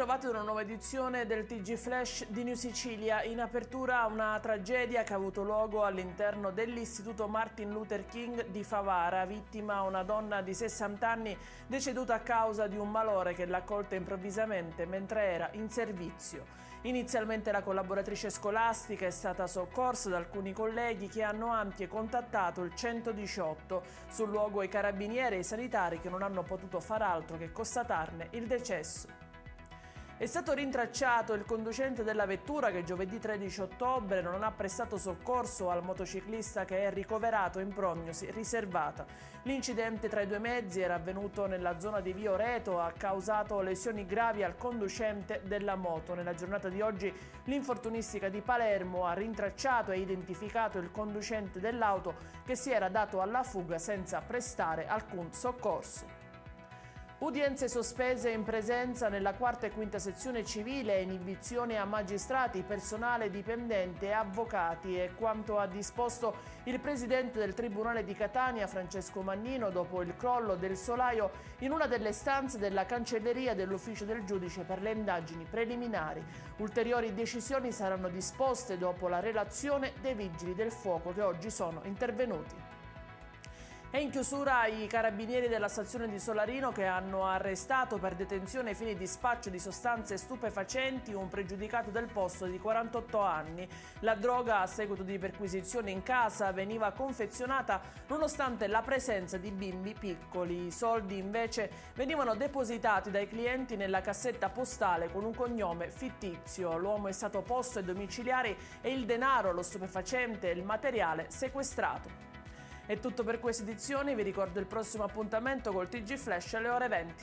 ritrovati ad una nuova edizione del TG Flash di New Sicilia. In apertura una tragedia che ha avuto luogo all'interno dell'Istituto Martin Luther King di Favara. Vittima una donna di 60 anni deceduta a causa di un malore che l'ha colta improvvisamente mentre era in servizio. Inizialmente la collaboratrice scolastica è stata soccorsa da alcuni colleghi che hanno anche contattato il 118. Sul luogo i carabinieri e i sanitari che non hanno potuto far altro che constatarne il decesso. È stato rintracciato il conducente della vettura che giovedì 13 ottobre non ha prestato soccorso al motociclista che è ricoverato in prognosi riservata. L'incidente tra i due mezzi era avvenuto nella zona di Via Oreto, ha causato lesioni gravi al conducente della moto. Nella giornata di oggi l'infortunistica di Palermo ha rintracciato e identificato il conducente dell'auto che si era dato alla fuga senza prestare alcun soccorso. Udienze sospese in presenza nella quarta e quinta sezione civile, inibizioni a magistrati, personale dipendente e avvocati. È quanto ha disposto il presidente del Tribunale di Catania, Francesco Mannino, dopo il crollo del solaio in una delle stanze della cancelleria dell'ufficio del giudice per le indagini preliminari. Ulteriori decisioni saranno disposte dopo la relazione dei vigili del fuoco che oggi sono intervenuti. È in chiusura i carabinieri della stazione di Solarino che hanno arrestato per detenzione ai fini di spaccio di sostanze stupefacenti un pregiudicato del posto di 48 anni. La droga, a seguito di perquisizioni in casa, veniva confezionata nonostante la presenza di bimbi piccoli. I soldi invece venivano depositati dai clienti nella cassetta postale con un cognome fittizio. L'uomo è stato posto ai domiciliari e il denaro, lo stupefacente e il materiale sequestrato. È tutto per questa edizione, vi ricordo il prossimo appuntamento col TG Flash alle ore 20.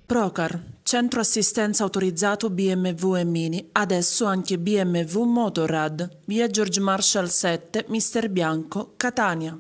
Procar, centro assistenza autorizzato BMW e Mini, adesso anche BMW Motorrad, via George Marshall 7, Mister Bianco, Catania.